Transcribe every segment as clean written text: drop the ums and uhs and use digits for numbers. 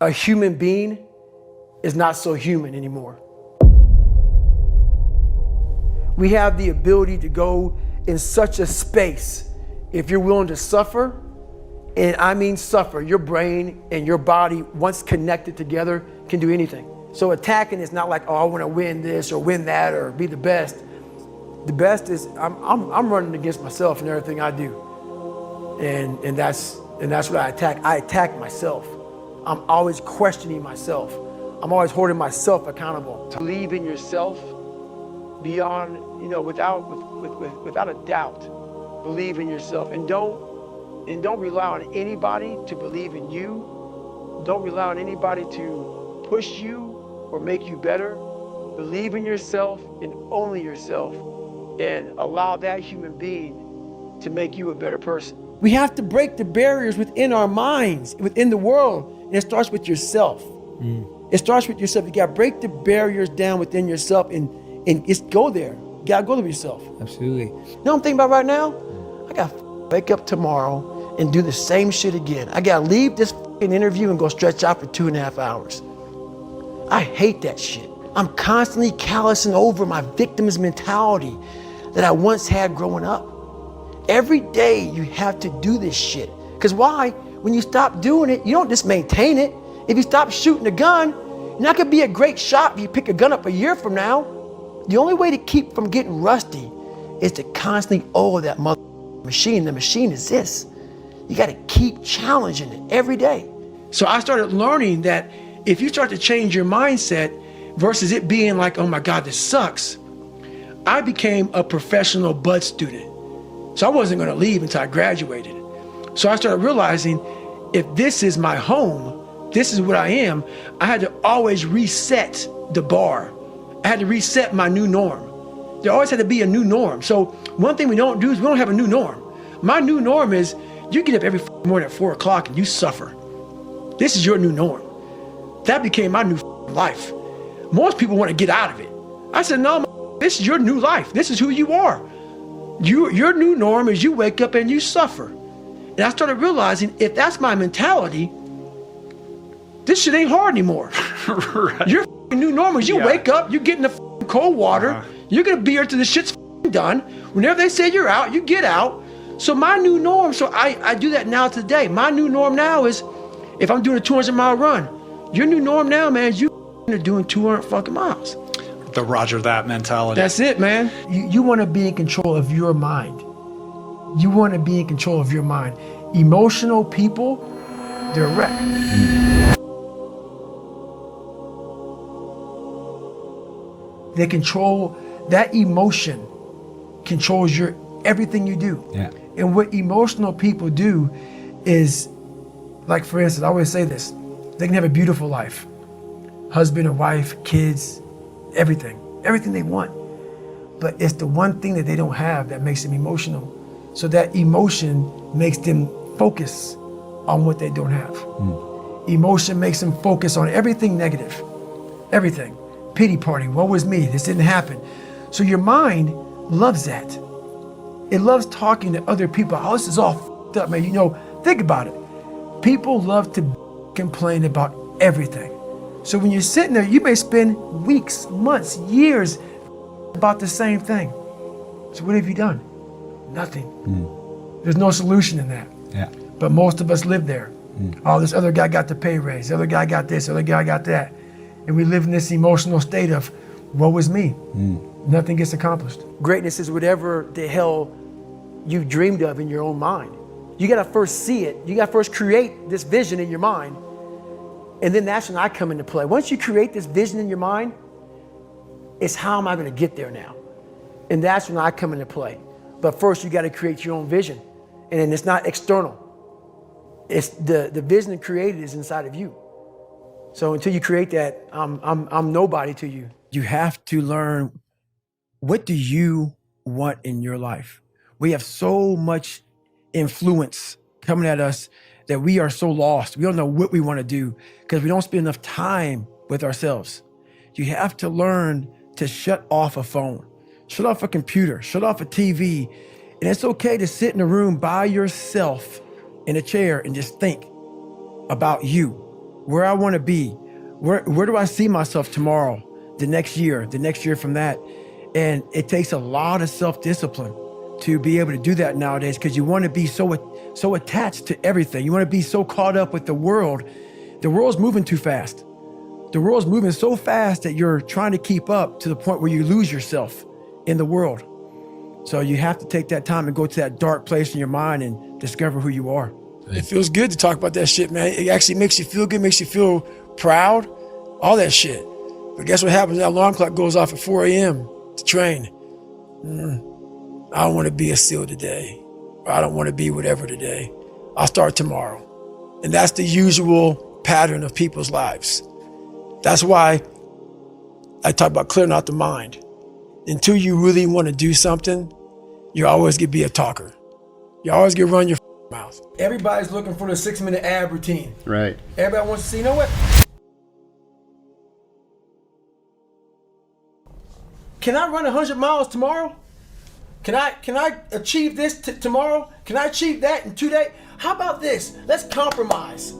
a human being is not so human anymore. We have the ability to go in such a space if you're willing to suffer, and I mean suffer. Your brain and your body, once connected together, can do anything. So attacking is not like, oh, I want to win this or win that or be the best. The best is I'm running against myself in everything I do, and that's what I attack. I attack myself. I'm always questioning myself. I'm always holding myself accountable. Believe in yourself beyond, without a doubt. Believe in yourself, and don't rely on anybody to believe in you. Don't rely on anybody to push you or make you better. Believe in yourself and only yourself, and allow that human being to make you a better person. We have to break the barriers within our minds, within the world, and it starts with yourself. It starts with yourself. You gotta break the barriers down within yourself and just go there. You gotta go to yourself. Absolutely. You know what I'm thinking about right now? I gotta wake up tomorrow and do the same shit again. I gotta leave this interview and go stretch out for 2.5 hours. I hate that shit. I'm constantly callousing over my victim's mentality that I once had growing up. Every day you have to do this shit. Because why? When you stop doing it, you don't just maintain it. If you stop shooting a gun, you're not gonna be a great shot if you pick a gun up a year from now. The only way to keep from getting rusty is to constantly oil that machine. The machine is this. You gotta keep challenging it every day. So I started learning that if you start to change your mindset versus it being like, oh my God, this sucks, I became a professional bud student. So I wasn't gonna leave until I graduated. So I started realizing if this is my home, this is what I am, I had to always reset the bar. I had to reset my new norm. There always had to be a new norm. So one thing we don't do is we don't have a new norm. My new norm is you get up every morning at 4 o'clock and you suffer. This is your new norm. That became my new life. Most people want to get out of it. I said, no, this is your new life. This is who you are. Your new norm is you wake up and you suffer. And I started realizing if that's my mentality, this shit ain't hard anymore. Right. Your new norm is you wake up, you get in the cold water, you're gonna be here till the shit's done. Whenever they say you're out, you get out. So my new norm, so I do that now today. My new norm now is if I'm doing a 200-mile run, your new norm now, man, is you are doing 200 fucking miles. The Roger that mentality. That's it, man. You want to be in control of your mind. You want to be in control of your mind. Emotional people, they're a wreck. They control, that emotion controls everything you do. Yeah. And what emotional people do is, like for instance, I always say this, they can have a beautiful life. Husband and wife, kids, everything they want. But it's the one thing that they don't have that makes them emotional. So that emotion makes them focus on what they don't have. Emotion makes them focus on everything negative, everything. Pity party, woe was me, this didn't happen. So your mind loves that. It loves talking to other people. Oh, this is all fucked up, man. Think about it. People love to complain about everything. So when you're sitting there, you may spend weeks, months, years about the same thing. So what have you done? Nothing. There's no solution in that. Yeah. But most of us live there. Oh, this other guy got the pay raise, the other guy got this, the other guy got that. And we live in this emotional state of, woe is me. Nothing gets accomplished. Greatness is whatever the hell you dreamed of in your own mind. You gotta first see it. You gotta first create this vision in your mind. And then that's when I come into play. Once you create this vision in your mind, it's how am I gonna get there now? And that's when I come into play. But first you gotta create your own vision. And then it's not external. It's the vision created is inside of you. So until you create that, I'm nobody to you. You have to learn, what do you want in your life? We have so much influence coming at us that we are so lost. We don't know what we want to do because we don't spend enough time with ourselves. You have to learn to shut off a phone, shut off a computer, shut off a TV. And it's okay to sit in a room by yourself in a chair and just think about you. where I want to be, where do I see myself tomorrow, the next year from that. And it takes a lot of self-discipline to be able to do that nowadays, because you want to be so attached to everything. You want to be so caught up with the world. The world's moving too fast. The world's moving so fast that you're trying to keep up to the point where you lose yourself in the world. So you have to take that time and go to that dark place in your mind and discover who you are. It feels good to talk about that shit, man. It actually makes you feel good, makes you feel proud, all that shit. But guess what happens? That alarm clock goes off at 4 a.m. to train. I don't want to be a SEAL today. Or I don't want to be whatever today. I'll start tomorrow. And that's the usual pattern of people's lives. That's why I talk about clearing out the mind. Until you really want to do something, you're always going to be a talker. You always going to run your mouth. Everybody's looking for the 6-minute ab routine. Right. Everybody wants to see, you know what? Can I run 100 miles tomorrow? Can I achieve this tomorrow? Can I achieve that in 2 days? How about this? Let's compromise.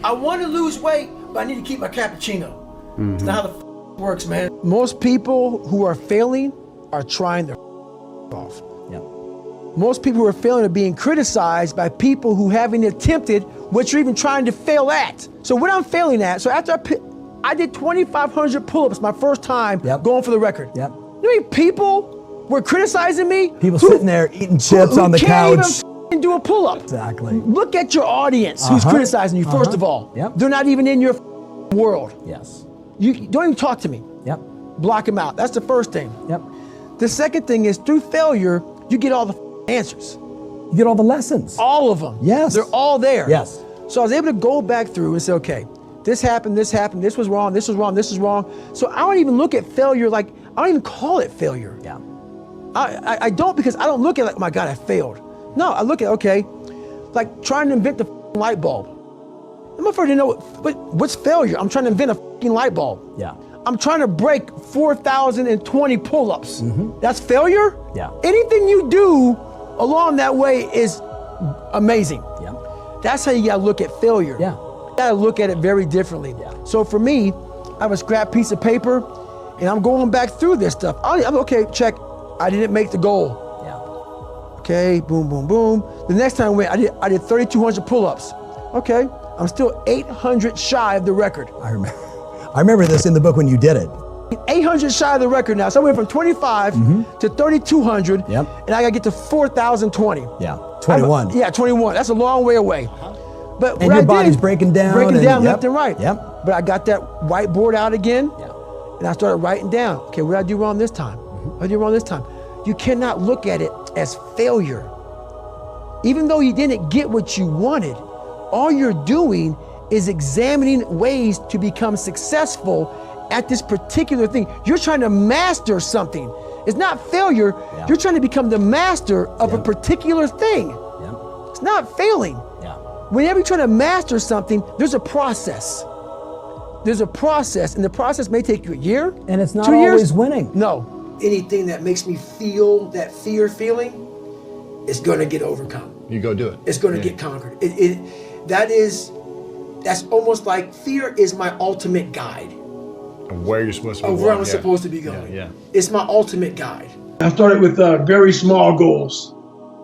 I want to lose weight, but I need to keep my cappuccino. It's not how the works, man. Most people who are failing are trying their off. Yeah. Most people who are failing are being criticized by people who haven't attempted what you're even trying to fail at. So what I'm failing at, so after I did 2,500 pull-ups my first time going for the record. Yep. You know how many people were criticizing me? People sitting there eating chips on the couch. Can't even do a pull-up. Exactly. Look at your audience who's criticizing you, first of all. Yep. They're not even in your world. Yes. You don't even talk to me. Yep. Block them out. That's the first thing. Yep. The second thing is, through failure, you get all the answers. You get all the lessons. All of them. Yes. They're all there. Yes. So I was able to go back through and say, okay, this happened, this was wrong, this was wrong, this is wrong. So I don't even look at failure like, I don't even call it failure. Yeah. I don't, because I don't look at it like, oh my God, I failed. No, I look at, okay, like trying to invent the light bulb. I'm afraid to know, what's failure? I'm trying to invent a light bulb. Yeah. I'm trying to break 4,020 pull-ups. That's failure? Yeah. Anything you do along that way is amazing. Yeah. That's how you gotta look at failure. Yeah. You gotta look at it very differently. Yeah. So for me, I have a scrap piece of paper and I'm going back through this stuff. I'm okay, check, I didn't make the goal. Yeah. Okay, boom, boom, boom. The next time I did 3,200 pull-ups. Okay, I'm still 800 shy of the record. I remember this in the book when you did it. 800 shy of the record now. So I went from 25 to 3,200, Yep. and I gotta get to 4,020. Yeah. 21. Yeah, 21. That's a long way away. But And your body's breaking down. left and right. Yep. But I got that whiteboard out again, Yeah. and I started writing down. Okay, what did I do wrong this time? What did I do wrong this time? You cannot look at it as failure. Even though you didn't get what you wanted, all you're doing is examining ways to become successful at this particular thing. You're trying to master something. It's not failure. Yeah. You're trying to become the master of a Yeah. particular thing. Yeah. It's not failing. Yeah. Whenever you're trying to master something, there's a process. There's a process, and the process may take you a year. And it's not 2 years. always winning. No. Anything that makes me feel that fear feeling is going to get overcome. You go do it. It's going to get conquered. That's almost like fear is my ultimate guide And where you're supposed to be of where going, I'm supposed to be going. Yeah. It's my ultimate guide. I started with very small goals.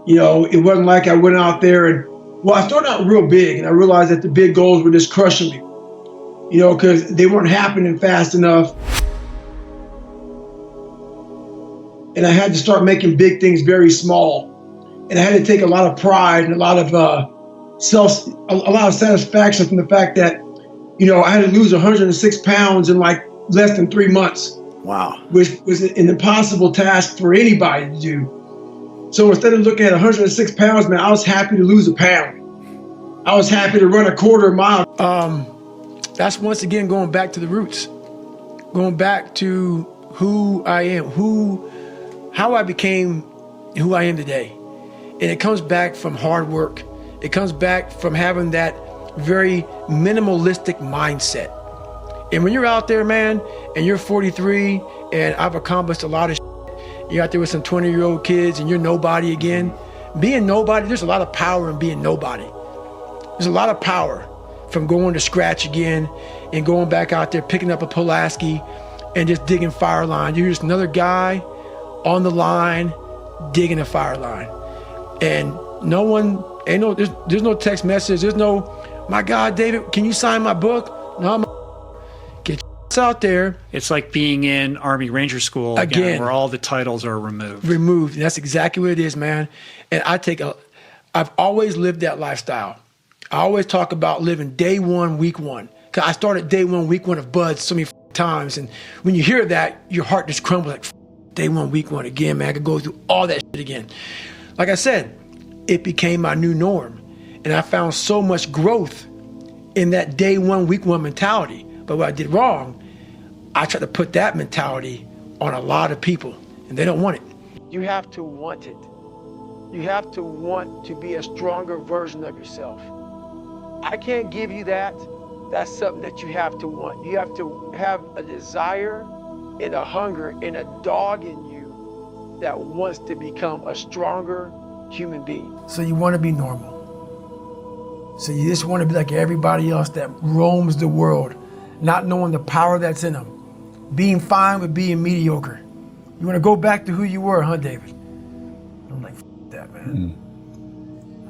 You know, it wasn't like I went out there and, well, I started out real big, and I realized that the big goals were just crushing me. You know, because they weren't happening fast enough. And I had to start making big things very small. And I had to take a lot of pride and a lot of satisfaction from the fact that, you know, I had to lose 106 pounds in like less than 3 months. Wow. Which was an impossible task for anybody to do. So instead of looking at 106 pounds, man, I was happy to lose a pound. I was happy to run a quarter mile. That's once again going back to the roots, going back to who I am, how I became who I am today. And it comes back from hard work. It comes back from having that very minimalistic mindset. And when you're out there, man, and you're 43 and I've accomplished a lot of shit, you're out there with some 20-year-old kids and you're nobody again. Being nobody, there's a lot of power in being nobody. There's a lot of power. from going to scratch again and going back out there, picking up a Pulaski and just digging fire line. You're just another guy on the line, digging a fire line. And no one, there's no text message. There's no, my God, David, can you sign my book? No, get your out there. It's like being in Army Ranger School again, where all the titles are removed. And that's exactly what it is, man. And I've always lived that lifestyle. I always talk about living day one, week one. Cause I started day one, week one of Buds so many times. And when you hear that, your heart just crumbles like, day one, week one again, man. I could go through all that shit again. Like I said, it became my new norm. And I found so much growth in that day one, week one mentality. But what I did wrong, I tried to put that mentality on a lot of people, and they don't want it. You have to want it. You have to want to be a stronger version of yourself. I can't give you that. That's something that you have to want. You have to have a desire and a hunger and a dog in you that wants to become a stronger human being. So you want to be normal. So you just want to be like everybody else that roams the world, not knowing the power that's in them. Being fine with being mediocre. You want to go back to who you were, huh, David? I'm like, that, man.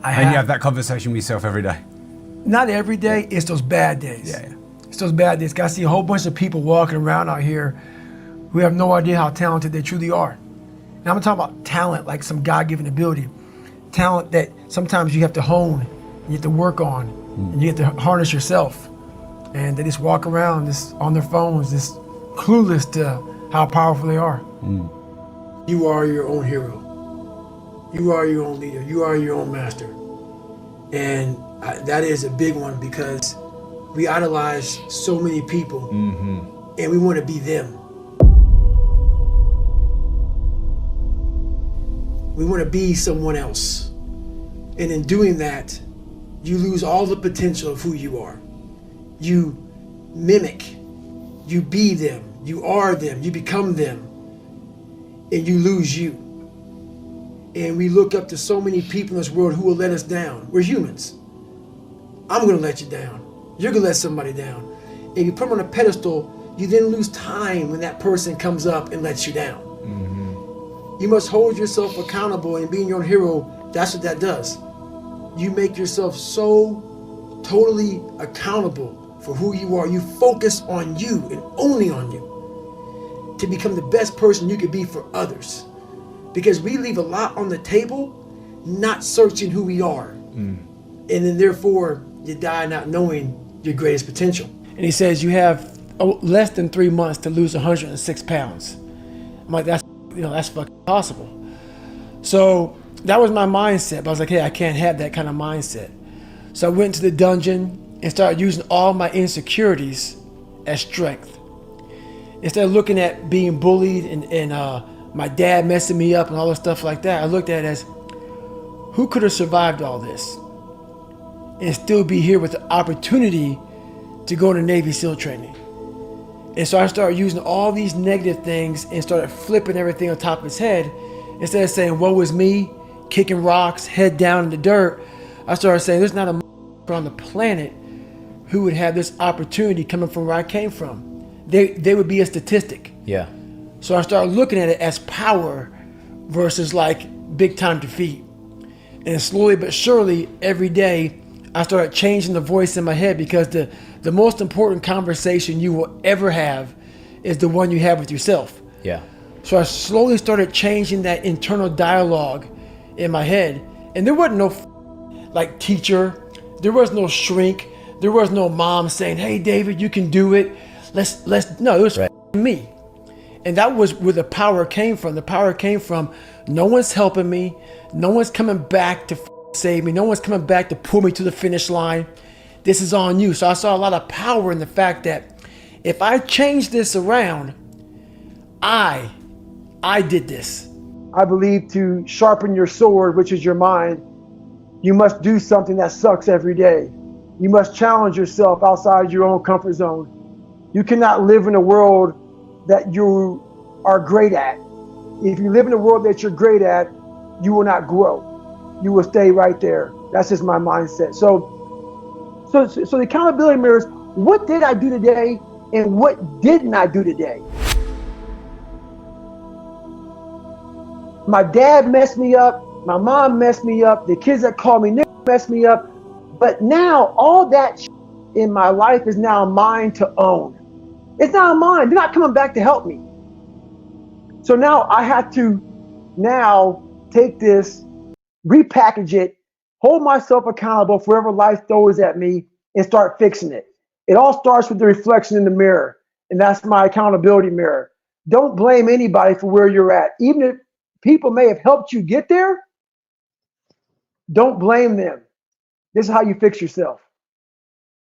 And you have that conversation with yourself every day? Not every day, it's those bad days. Yeah. It's those bad days. I see a whole bunch of people walking around out here who have no idea how talented they truly are. And I'm talking about talent, like some God-given ability. Talent that sometimes you have to hone, you have to work on, and you have to harness yourself. And they just walk around just on their phones, just clueless to how powerful they are. You are your own hero. You are your own leader. You are your own master. And that is a big one because we idolize so many people and we want to be them. We want to be someone else. And in doing that, you lose all the potential of who you are. You mimic, you be them, you are them, you become them, and you lose you. And we look up to so many people in this world who will let us down. We're humans. I'm gonna let you down. You're gonna let somebody down. If you put them on a pedestal, you then lose time when that person comes up and lets you down. You must hold yourself accountable, and being your own hero, that's what that does. You make yourself so totally accountable for who you are. You focus on you and only on you to become the best person you could be for others. Because we leave a lot on the table, not searching who we are. And then therefore, you die not knowing your greatest potential. And he says you have less than 3 months to lose 106 pounds. I'm like, that's fucking possible. So that was my mindset. But I was like, hey, I can't have that kind of mindset. So I went to the dungeon and started using all my insecurities as strength. Instead of looking at being bullied and my dad messing me up and all this stuff like that, I looked at it as, who could have survived all this and still be here with the opportunity to go into Navy SEAL training? And so I started using all these negative things and started flipping everything on top of his head. Instead of saying, woe is me, kicking rocks, head down in the dirt, I started saying, there's not a motherfucker on the planet who would have this opportunity coming from where I came from. They would be a statistic. Yeah. So I started looking at it as power versus like big time defeat. And slowly but surely, every day, I started changing the voice in my head, because the most important conversation you will ever have is the one you have with yourself. Yeah. So I slowly started changing that internal dialogue in my head. And there wasn't no like teacher, there was no shrink, there was no mom saying, hey David, you can do it. No, it was me. And that was where the power came from. The power came from, no one's helping me, no one's coming back to save me, no one's coming back to pull me to the finish line. This is on you. So I saw a lot of power in the fact that if I change this around, I did this. I believe to sharpen your sword, which is your mind, you must do something that sucks every day. You must challenge yourself outside your own comfort zone. You cannot live in a world that you are great at. If you live in a world that you're great at, you will not grow. You will stay right there. That's just my mindset. So So the accountability mirror is, what did I do today and what didn't I do today? My dad messed me up. My mom messed me up. The kids that call me nigga messed me up. But now all that in my life is now mine to own. It's not mine. They're not coming back to help me. So now I have to now take this, repackage it, hold myself accountable for whatever life throws at me, and start fixing it. It all starts with the reflection in the mirror, and that's my accountability mirror. Don't blame anybody for where you're at. Even if people may have helped you get there, don't blame them. This is how you fix yourself.